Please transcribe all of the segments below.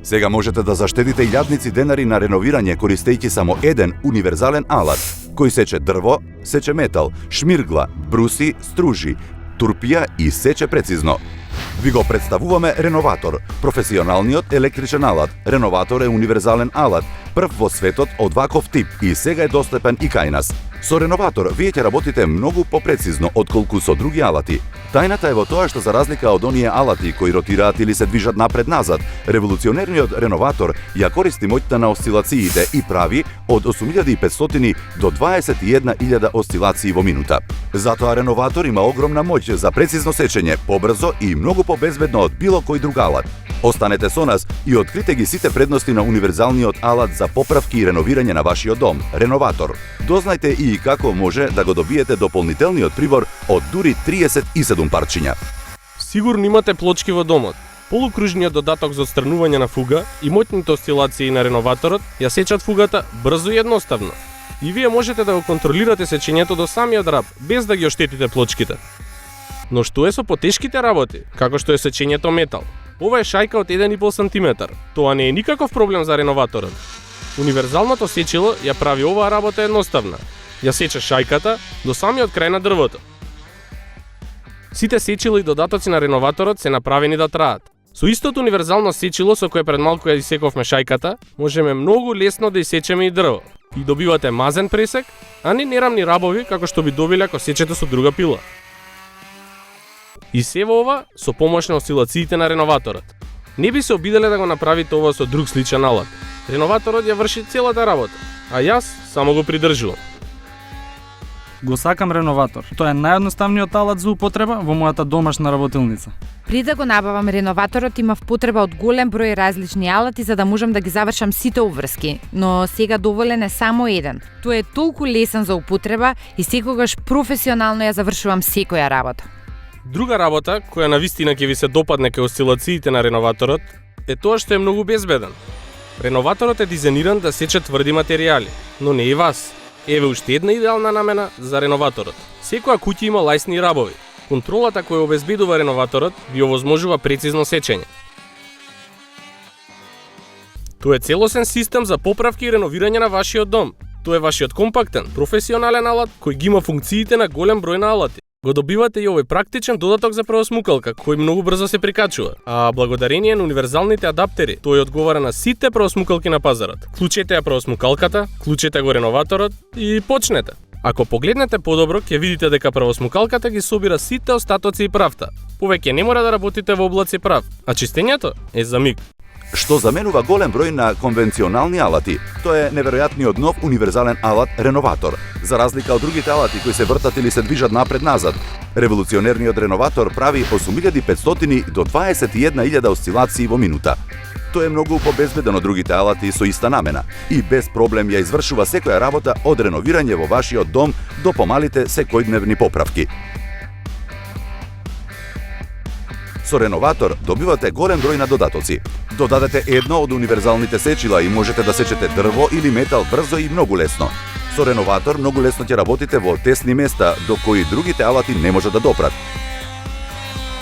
Сега можете да заштедите илјадници денари на реновирање користејќи само еден универзален алат, кој сече дрво, сече метал, шмиргла, бруси, стружи, турпија и сече прецизно. Ви го представуваме Реноватор, професионалниот електричен алат. Реноватор е универзален алат, прв во светот од ваков тип и сега е достапен и кај нас. Со Реноватор вие ќе работите многу попрецизно отколку со други алати. Тајната е во тоа што за разлика од оние алати кои ротираат или се движат напред-назад, револуционерниот Реноватор ја користи моќта на осцилациите и прави од 8500 до 21.000 осцилации во минута. Затоа Реноватор има огромна моќ за прецизно сечење, побрзо и многу побезбедно од било кој друг алат. Останете со нас и открите ги сите предности на универзалниот алат за поправки и реновирање на вашиот дом, Реноватор. Дознајте и како може да го добиете дополнителниот прибор од дури 37 парчиња. Сигурно имате плочки во домот. Полукружниот додаток за отстранување на фуга и моќните осцилации на Реноваторот ја сечат фугата брзо и едноставно. И вие можете да го контролирате сечењето до самиот раб, без да ги оштетите плочките. Но што е со потешките работи, како што е сечењето метал? Ова е шајка од 1,5 см. Тоа не е никаков проблем за Реноваторот. Универзалното сечило ја прави оваа работа едноставна. Ја сече шајката до самиот крај на дрвото. Сите сечила и додатоци на Реноваторот се направени да траат. Со истото универзално сечило со кое пред малку ја исековме шајката, можеме многу лесно да исечеме и дрво. И добивате мазен пресек, а не нерамни рабови како што би добиле ако сечете со друга пила. И се во ова со помош на осцилациите на Реноваторот. Не би се обиделе да го направите ова со друг сличен алат. Реноваторот ја врши целата работа, а јас само го придржувам. Го сакам Реноватор. Тоа е наједноставниот алат за употреба во мојата домашна работилница. При да го набавам Реноваторот имав потреба од голем број различни алати за да можам да ги завршам сите обврски, но сега доволен е само еден. Тој е толку лесен за употреба и секогаш професионално ја завршувам секоја работа. Друга работа, која навистина ќе ви се допадне кај осцилациите на Реноваторот, е тоа што е многу безбеден. Реноваторот е дизајниран да сече тврди материјали, но не и вас. Еве уште една идеална намена за Реноваторот. Секоја куќа има лајсни рабови. Контролата која обезбедува Реноваторот ви овозможува прецизно сечење. Тоа е целосен систем за поправки и реновирање на вашиот дом. Тоа е вашиот компактен, професионален алат кој ги има функциите на голем број на алати. Го добивате и овој практичен додаток за преосмукалка, кој многу брзо се прикачува. А благодарение на универзалните адаптери, тој одговара на сите преосмукалки на пазарот. Клучете ја преосмукалката, клучете го Реноваторот и почнете. Ако погледнете подобро, ќе видите дека преосмукалката ги собира сите остатоци и правта. Повеќе не мора да работите во облаци прав, а чистењето е за миг. Што заменува голем број на конвенционални алати. Тоа е неверојатниот нов универзален алат Реноватор. За разлика од другите алати кои се вртат или се движат напред-назад, револуционерниот Реноватор прави 8500 до 21.000 осцилации во минута. Тоа е многу побезбеден од другите алати со иста намена и без проблем ја извршува секоја работа од реновирање во вашиот дом до помалите секојдневни поправки. Со Реноватор добивате голем број на додатоци. Додадете едно од универзалните сечила и можете да сечете дрво или метал брзо и многу лесно. Со Реноватор многу лесно ќе работите во тесни места до кои другите алати не може да допрат.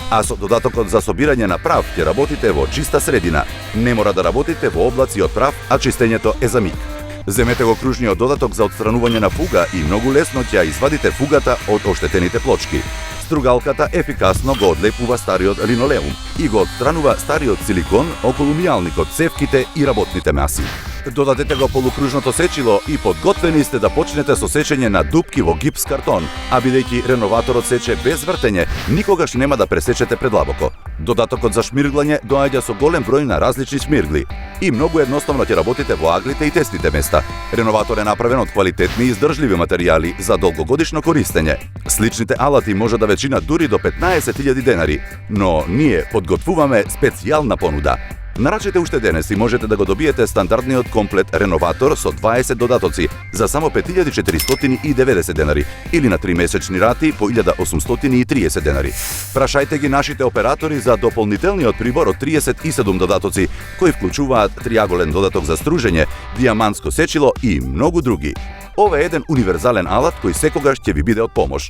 А со додатокот за собирање на прав ќе работите во чиста средина. Не мора да работите во облаци од прав, а чистењето е за миг. Земете го кружниот додаток за отстранување на фуга и многу лесно ќе ја извадите фугата од оштетените плочки. Стругалката ефикасно го одлепува стариот линолеум и го отстранува стариот силикон околу мијалникот, цевките и работните маси. Додадете го полукружното сечило и подготвени сте да почнете со сечење на дупки во гипс картон, а бидејќи Реноваторот сече без вртење, никогаш нема да пресечете предлабоко. Додатокот за шмирглање доаѓа со голем број на различни шмиргли и многу едноставно ќе работите во аглите и тесните места. Реноватор е направен од квалитетни и издржливи материјали за долгогодишно користење. Сличните алати може да ве чинат дури до 15.000 денари, но ние подготвуваме специјална понуда. Нарачете уште денес и можете да го добиете стандардниот комплет Реноватор со 20 додатоци за само 5490 денари или на 3 месечни рати по 1830 денари. Прашајте ги нашите оператори за дополнителниот прибор од 37 додатоци кои вклучуваат триаголен додаток за стружење, дијамантско сечило и многу други. Ова е еден универзален алат кој секогаш ќе ви биде од помош.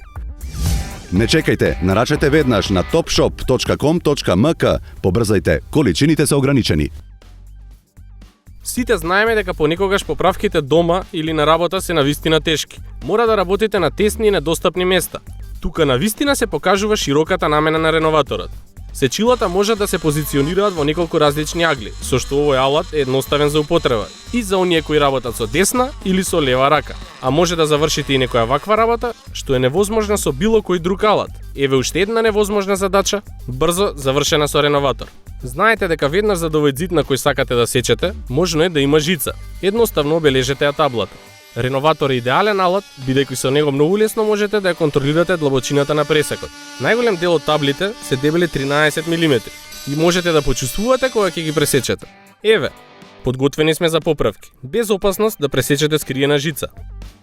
Не чекајте, нарачете веднаш на topshop.com.mk, побрзајте, количините се ограничени. Сите знаеме дека понекогаш поправките дома или на работа се навистина тешки. Мора да работите на тесни и недостапни места. Тука навистина се покажува широката намена на реноваторот. Сечилата може да се позиционираат во неколку различни агли, со што овој алат е едноставен за употреба и за оние кои работат со десна или со лева рака, а може да завршите и некоја ваква работа што е невозможна со било кој друг алат. Еве уште една невозможна задача, брзо завршена со реноватор. Знаете дека веднаш за овој зид на кој сакате да сечете, можно е да има жица. Едноставно обележете ја таблата. Реноватор е идеален алат, бидејќи со него многу лесно можете да ја контролирате длабочината на пресекот. Најголем дел од таблите се дебели 13 мм и можете да почувствувате кога ќе ги пресечете. Еве, подготвени сме за поправки, без опасност да пресечете скриена жица.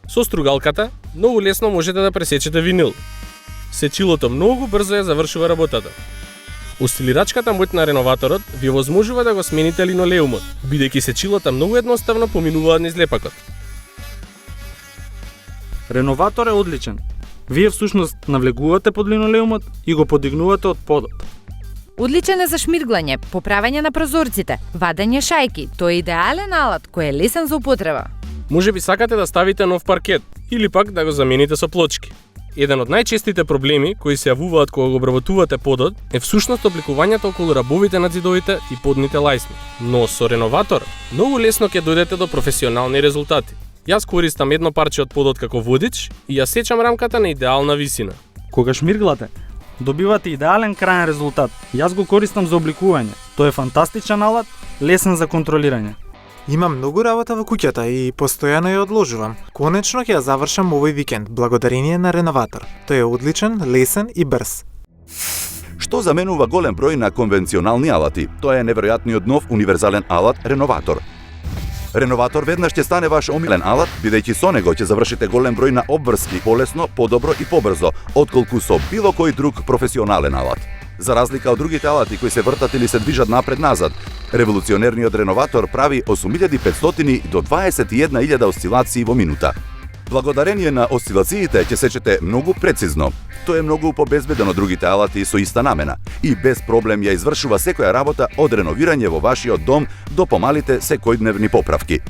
Со стругалката многу лесно можете да пресечете винил. Сечилото многу брзо ја завршува работата. Осцилирачката моќ на реноваторот ви овозможува да го смените линолеумот, бидејќи сечилата многу едноставно поминуваат низ лепакот. Реноватор е одличен. Вие всушност навлегувате под линолеумот и го подигнувате од подот. Одличен е за шмирглање, поправење на прозорците, вадење шајки. Тој е идеален алат кој е лесен за употреба. Може би сакате да ставите нов паркет или пак да го замените со плочки. Еден од најчестите проблеми кои се јавуваат кога го обработувате подот е всушност обликувањето околу рабовите на ѕидовите и подните лајсни. Но со реноватор многу лесно ќе дојдете до професионални резултати. Јас користам едно парче од подот како водич и ја сечам рамката на идеална висина. Кога шмирглате, добивате идеален крајен резултат. Јас го користам за обликување. Тој е фантастичен алат, лесен за контролирање. Имам многу работа во куќата и постојано ја одложувам. Конечно ќе ја завршам овој викенд, благодарение на реноватор. Тој е одличен, лесен и брз. Што заменува голем број на конвенционални алати? Тоа е неверојатниот нов универзален алат реноватор. Реноватор веднаш ќе стане ваш омилен алат, бидејќи со него ќе завршите голем број на обврски полесно, подобро и побрзо, отколку со било кој друг професионален алат. За разлика од другите алати кои се вртат или се движат напред-назад, револуционерниот реноватор прави 8500 до 21.000 осцилации во минута. Благодарение на осцилациите ќе сечете многу прецизно. Тоа е многу побезбеден од другите алати со иста намена и без проблем ја извршува секоја работа од реновирање во вашиот дом до помалите секојдневни поправки.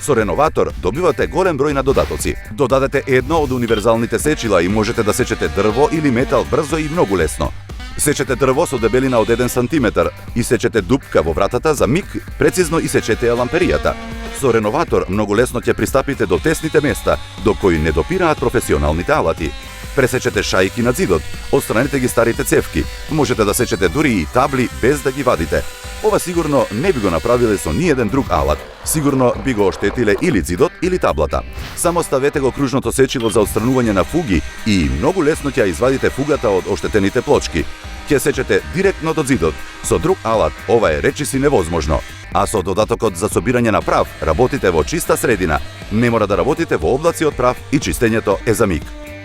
Со реноватор добивате голем број на додатоци. Додадете едно од универзалните сечила и можете да сечете дрво или метал брзо и многу лесно. Сечете дрво со дебелина од 1 сантиметар и сечете дупка во вратата за миг, прецизно и сечете ја ламперијата. Со реноватор многу лесно ќе пристапите до тесните места, до кои не допираат професионалните алати. Пресечете шајки на ѕидот, отстранете ги старите цевки, можете да сечете дури и табли без да ги вадите. Ова сигурно не би го направиле со ниеден друг алат, сигурно би го оштетиле или ѕидот или таблата. Само ставете го кружното сечило за отстранување на фуги и многу лесно ќе ја извадите фугата од оштетените плочки. Ќе сечете директно до ѕидот. Со друг алат ова е речиси невозможно. А со додатокот за собирање на прав работите во чиста средина. Не мора да работите во облаци од прав и чистењето е за миг.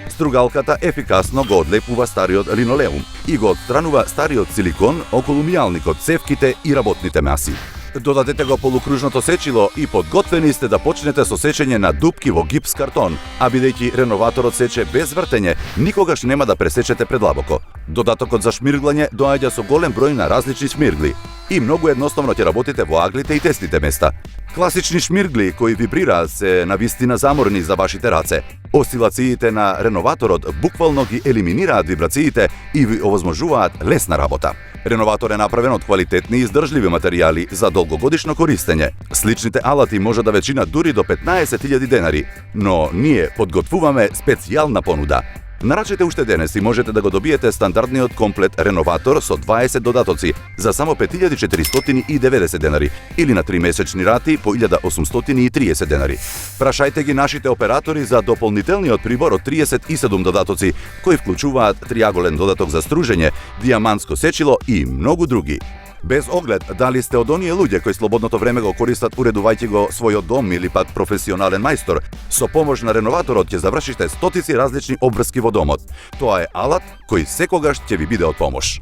Стругалката ефикасно го одлепува стариот линолеум и го отстранува стариот силикон околу мијалникот, цевките и работните маси. Додадете го полукружното сечило и подготвени сте да почнете со сечење на дупки во гипс картон, а бидејќи реноваторот сече без вртење, никогаш нема да пресечете предлабоко. Додатокот за шмирглање доаѓа со голем број на различни шмиргли и многу едноставно ќе работите во аглите и тесните места. Класични шмиргли кои вибрираат се навистина заморни за вашите раце. Осцилациите на реноваторот буквално ги елиминираат вибрациите и ви овозможуваат лесна работа. Реноватор е направен од квалитетни и издржливи материјали за долгогодишно користење. Сличните алати може да ве дури до 15.000 денари, но ние подготвуваме специјална понуда. Нарачете уште денес и можете да го добиете стандардниот комплет реноватор со 20 додатоци за само 5490 денари или на 3 месечни рати по 1830 денари. Прашајте ги нашите оператори за дополнителниот прибор од 37 додатоци кои вклучуваат триаголен додаток за стружење, дијамантско сечило и многу други. Без оглед дали сте од оние луѓе кои слободното време го користат уредувајќи го својот дом или пак професионален мајстор, со помош на реноваторот ќе завршите стотици различни обврски во домот. Тоа е алат кој секогаш ќе ви биде од помош.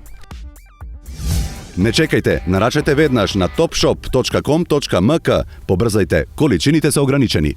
Не чекајте, нарачете веднаш на topshop.com.mk, побрзајте, количините се ограничени.